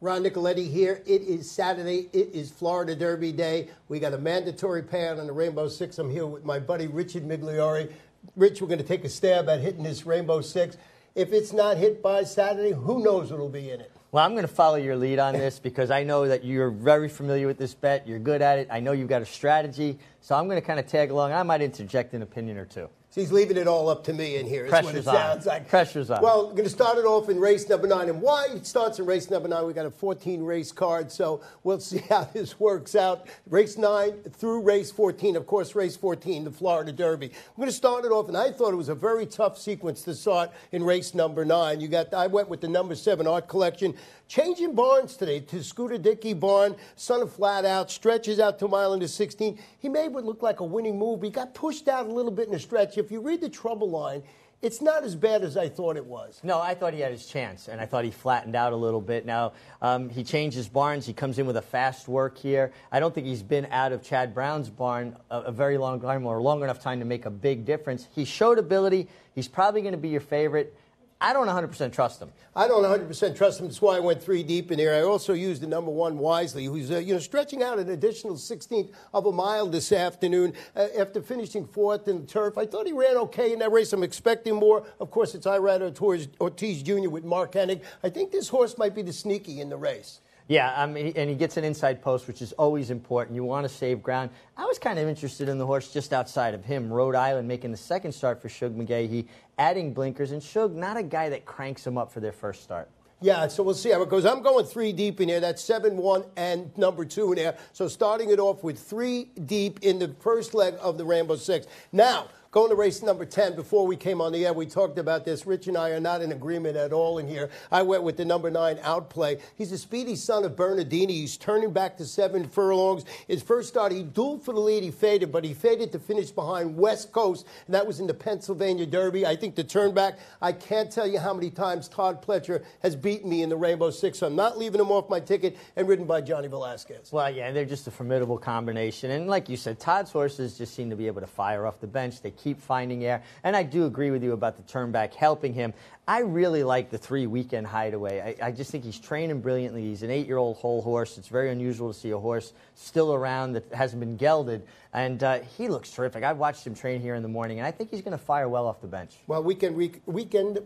Ron Nicoletti here. It is Saturday. It is Florida Derby Day. We got a mandatory payout on the Rainbow Six. I'm here with my buddy Richard Migliore. Rich, we're going to take a stab at hitting this Rainbow Six. If it's not hit by Saturday, who knows what'll be in it? Well, I'm going to follow your lead on this because I know that you're very familiar with this bet. You're good at it. I know you've got a strategy. So I'm going to kind of tag along. I might interject an opinion or two. So he's leaving it all up to me in here. Pressure's on. Pressure's on. Well, we're going to start it off in race number 9. And why it starts in race number 9, we got a 14-race card, so we'll see how this works out. Race 9 through race 14. Of course, race 14, the Florida Derby. We're going to start it off, and I thought it was a very tough sequence to start in race number 9. I went with the number 7 Art Collection. Changing barns today to Scooter Dickey barn. Son of Flat Out stretches out to a mile into 16. He made what looked like a winning move, but he got pushed out a little bit in the stretch. If you read the trouble line, it's not as bad as I thought it was. No, I thought he had his chance, and I thought he flattened out a little bit. Now, he changed his barns. He comes in with a fast work here. I don't think he's been out of Chad Brown's barn a very long time or long enough time to make a big difference. He showed ability. He's probably going to be your favorite. I don't 100% trust him. I don't 100% trust him. That's why I went 3 deep in here. I also used the number 1 Wisely, who's stretching out an additional 16th of a mile this afternoon after finishing 4th in the turf. I thought he ran okay in that race. I'm expecting more. Of course, it's Irad Ortiz Jr. with Mark Hennig. I think this horse might be the sneaky in the race. Yeah, and he gets an inside post, which is always important. You want to save ground. I was kind of interested in the horse just outside of him, Rhode Island, making the second start for Shug McGahee, adding blinkers. And Shug, not a guy that cranks him up for their first start. Yeah, so we'll see how it goes. I'm going 3 deep in here. That's 7, 1, and number 2 in there. So starting it off with 3 deep in the first leg of the Rainbow Six. Now, going to race number 10, before we came on the air, we talked about this. Rich and I are not in agreement at all in here. I went with the number 9 Outplay. He's a speedy son of Bernardini. He's turning back to 7 furlongs. His first start, he dueled for the lead. He faded, but he faded to finish behind West Coast, and that was in the Pennsylvania Derby. I think the turn back, I can't tell you how many times Todd Pletcher has beaten me in the Rainbow Six. So I'm not leaving him off my ticket, and ridden by Johnny Velasquez. Well, yeah, they're just a formidable combination. And like you said, Todd's horses just seem to be able to fire off the bench. They keep finding air. And I do agree with you about the turn back helping him. I really like the 3 Weekend Hideaway. I just think he's training brilliantly. He's an 8-year-old whole horse. It's very unusual to see a horse still around that hasn't been gelded. And he looks terrific. I watched him train here in the morning, and I think he's going to fire well off the bench. Well, weekend,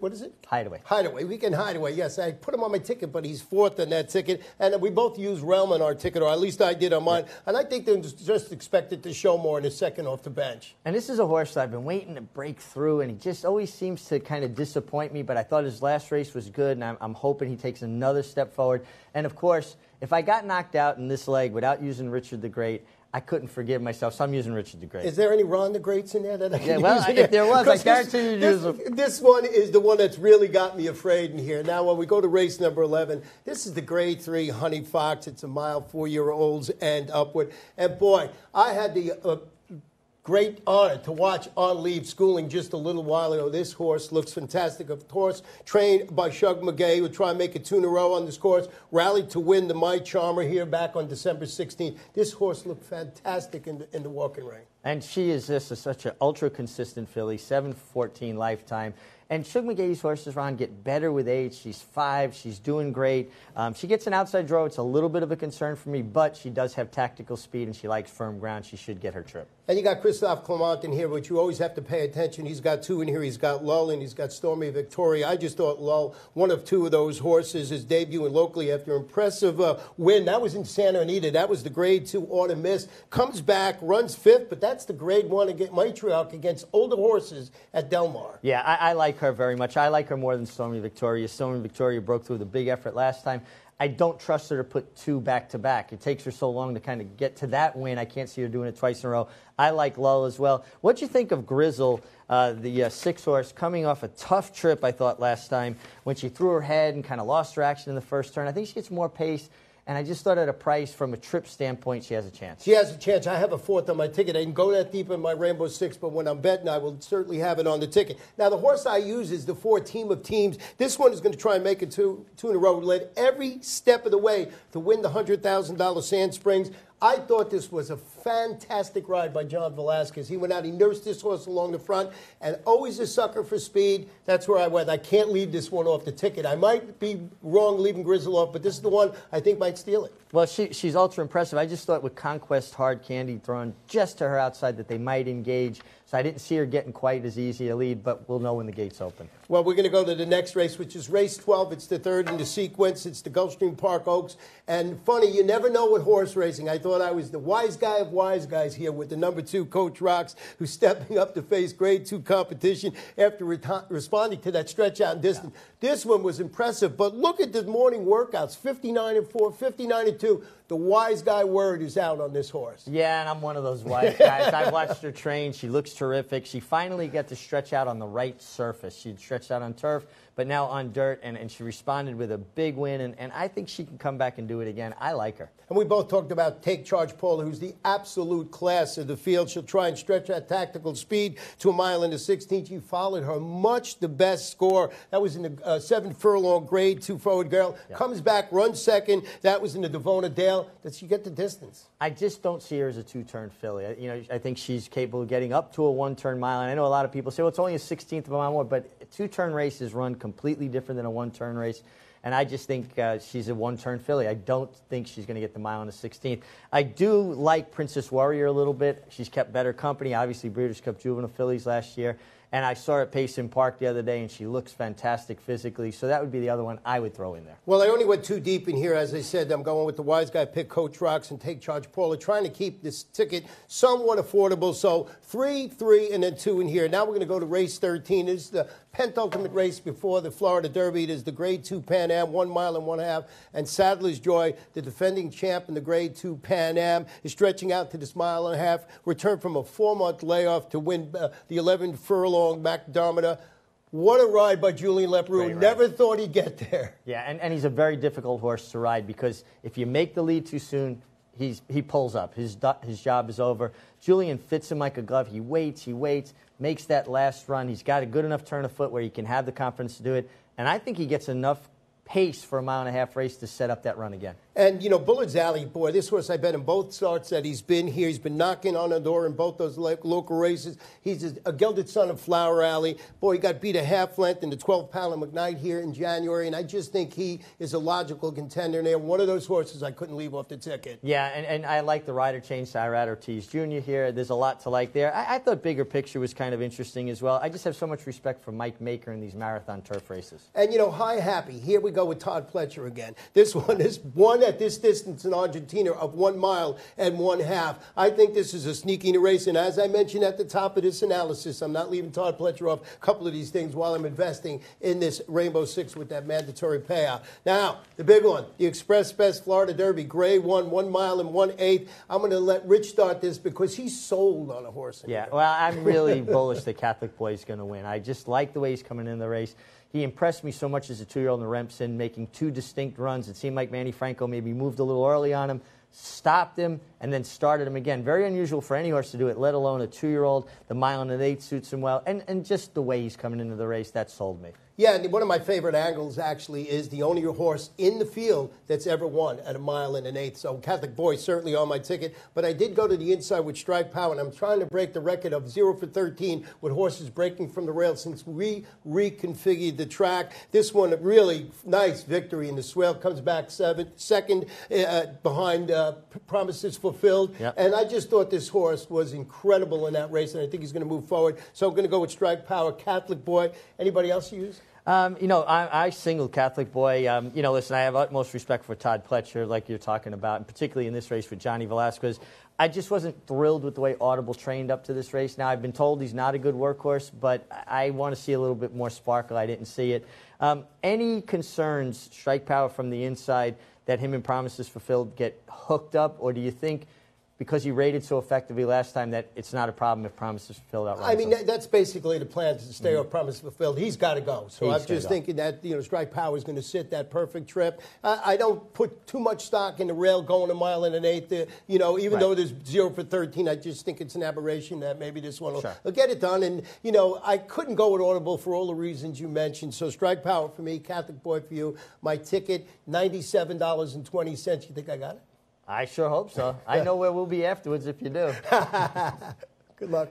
what is it? Hideaway. Hideaway, Weekend Hideaway. Yes, I put him on my ticket, but he's 4th on that ticket. And we both used Realm on our ticket, or at least I did on mine. Yeah. And I think they're just expected to show more in a second off the bench. And this is a horse that I've been waiting to break through, and he just always seems to kind of disappoint me. But I thought his last race was good, and I'm hoping he takes another step forward. And, of course, if I got knocked out in this leg without using Richard the Great, I couldn't forgive myself, so I'm using Richard the Great. Is there any Ron the Greats in there that I can use? Well, if there was, I guarantee you'd use them. This one is the one that's really got me afraid in here. Now, when we go to race number 11, this is the Grade 3 Honey Fox. It's a mile, 4-year-olds and upward. And, boy, I had the great honor to watch On Leave schooling just a little while ago. This horse looks fantastic. Of course, trained by Shug McGahee, who tried to make it 2 in a row on this course. Rallied to win the My Charmer here back on December 16th. This horse looked fantastic in the walking ring. And she is such an ultra-consistent filly, 7-14 lifetime. And Shug McGahee's horses, Ron, get better with age. She's 5. She's doing great. She gets an outside draw. It's a little bit of a concern for me, but she does have tactical speed, and she likes firm ground. She should get her trip. And you got Christophe Clement in here, which you always have to pay attention. He's got 2 in here. He's got Lull, and he's got Stormy Victoria. I just thought Lull, one of 2 of those horses, is debuting locally after an impressive win. That was in Santa Anita. That was the Grade 2 Autumn Miss. Comes back, runs 5th, but that's the Grade 1 matriarch against older horses at Del Mar. Yeah, I like her very much. I like her more than Stormy Victoria. Stormy Victoria broke through with a big effort last time. I don't trust her to put 2 back-to-back. It takes her so long to kind of get to that win. I can't see her doing it twice in a row. I like Lull as well. What'd you think of Grizzle, the 6-horse, coming off a tough trip, I thought, last time, when she threw her head and kind of lost her action in the first turn? I think she gets more pace. And I just thought at a price, from a trip standpoint, she has a chance. She has a chance. I have a 4th on my ticket. I didn't go that deep in my Rainbow Six, but when I'm betting, I will certainly have it on the ticket. Now, the horse I use is the 4 Team of Teams. This one is going to try and make it two in a row. Led every step of the way to win the $100,000 Sand Springs. I thought this was a fantastic ride by John Velasquez. He went out, he nursed this horse along the front, and always a sucker for speed. That's where I went. I can't leave this one off the ticket. I might be wrong leaving Grizzle off, but this is the one I think might steal it. Well, she's ultra impressive. I just thought with Conquest Hard Candy thrown just to her outside that they might engage. So I didn't see her getting quite as easy a lead, but we'll know when the gates open. Well, we're going to go to the next race, which is race 12. It's the third in the sequence. It's the Gulfstream Park Oaks. And funny, you never know with horse racing. I thought I was the wise guy of wise guys here with the number 2, Coach Rocks, who's stepping up to face grade 2 competition after responding to that stretch out and distance. Yeah. This one was impressive, but look at the morning workouts, 59-4, 59-2. The wise guy word is out on this horse. Yeah, and I'm one of those wise guys. I've watched her train. She looks terrific. She finally got to stretch out on the right surface. She'd stretched out on turf, but now on dirt, and she responded with a big win, and I think she can come back and do it again. I like her. And we both talked about Take Charge Paula, who's the absolute class of the field. She'll try and stretch that tactical speed to a mile in the 16th. She followed her much the best score. That was in the 7 furlong grade 2 forward girl. Yeah. Comes back, runs second. That was in the Devona Dale. Does she get the distance? I just don't see her as a 2-turn filly. I think she's capable of getting up to a 1-turn mile. And I know a lot of people say, well, it's only a 16th of a mile more, but a 2-turn race is run completely different than a 1-turn race. And I just think she's a 1-turn filly. I don't think she's going to get the mile in the 16th. I do like Princess Warrior a little bit. She's kept better company. Obviously, Breeders' Cup Juvenile fillies last year. And I saw her at Payson Park the other day, and she looks fantastic physically. So that would be the other one I would throw in there. Well, I only went too deep in here. As I said, I'm going with the wise guy pick, Coach Rocks, and Take Charge Paula, trying to keep this ticket somewhat affordable. So 3, 3, and then 2 in here. Now we're going to go to race 13. This is the penultimate race before the Florida Derby. It is the Grade 2 Pan Am, 1 mile and 1/2. And Sadler's Joy, the defending champ in the Grade 2 Pan Am, is stretching out to this 1.5 miles. Returned from a 4-month layoff to win the 11 furlong McDermott. What a ride by Julian Leparoux. Never thought he'd get there. Yeah, and he's a very difficult horse to ride because if you make the lead too soon, he pulls up. His job is over. Julian fits him like a glove. He waits, makes that last run. He's got a good enough turn of foot where he can have the confidence to do it. And I think he gets enough pace for a 1.5 mile race to set up that run again. And, Bullard's Alley, boy, this horse I bet in both starts that he's been here. He's been knocking on the door in both those local races. He's a gelded son of Flower Alley. Boy, he got beat a half length in the 12-pound McKnight here in January, and I just think he is a logical contender. And they're one of those horses I couldn't leave off the ticket. Yeah, and I like the rider change to Irad Ortiz Jr. here. There's a lot to like there. I thought Bigger Picture was kind of interesting as well. I just have so much respect for Mike Maker in these marathon turf races. And, High Happy. Here we go with Todd Pletcher again. This one is one at this distance in Argentina of 1 mile and 1/2. I think this is a sneaky race, and as I mentioned at the top of this analysis, I'm not leaving Todd Pletcher off a couple of these things while I'm investing in this Rainbow Six with that mandatory payout. Now, the big one, the Express Best Florida Derby, Grade 1, 1 mile and 1/8. I'm going to let Rich start this because he's sold on a horse. Yeah, well, I'm really bullish that Catholic Boy is going to win. I just like the way he's coming in the race. He impressed me so much as a 2-year-old in the Remsen, making 2 distinct runs. It seemed like Manny Franco maybe moved a little early on him, stopped him, and then started him again. Very unusual for any horse to do it, let alone a 2-year-old. The 1 1/8 suits him well. And just the way he's coming into the race, that sold me. Yeah, and one of my favorite angles, actually, is the only horse in the field that's ever won at 1 1/8. So Catholic Boy certainly on my ticket. But I did go to the inside with Strike Power, and I'm trying to break the record of 0 for 13 with horses breaking from the rail since we reconfigured the track. This one, a really nice victory in the swale. Comes back second behind Promises Fulfilled. Yep. And I just thought this horse was incredible in that race, and I think he's going to move forward. So I'm going to go with Strike Power, Catholic Boy. Anybody else use? I singled Catholic Boy. Listen, I have utmost respect for Todd Pletcher, like you're talking about, and particularly in this race with Johnny Velasquez. I just wasn't thrilled with the way Audible trained up to this race. Now, I've been told he's not a good workhorse, but I want to see a little bit more sparkle. I didn't see it. Any concerns, Strike Power from the inside, that him and Promises Fulfilled get hooked up, or do you think because he rated so effectively last time that it's not a problem if Promises Fulfilled outruns I mean, him? that's basically the plan, to stay off Promises Fulfilled. He's got to go. So I'm just thinking that, Strike Power is going to sit that perfect trip. I don't put too much stock in the rail going 1 1/8. Even though there's 0 for 13, I just think it's an aberration that maybe this one will get it done. And, I couldn't go with Audible for all the reasons you mentioned. So Strike Power for me, Catholic Boy for you. My ticket, $97.20. You think I got it? I sure hope so. I know where we'll be afterwards if you do. Good luck.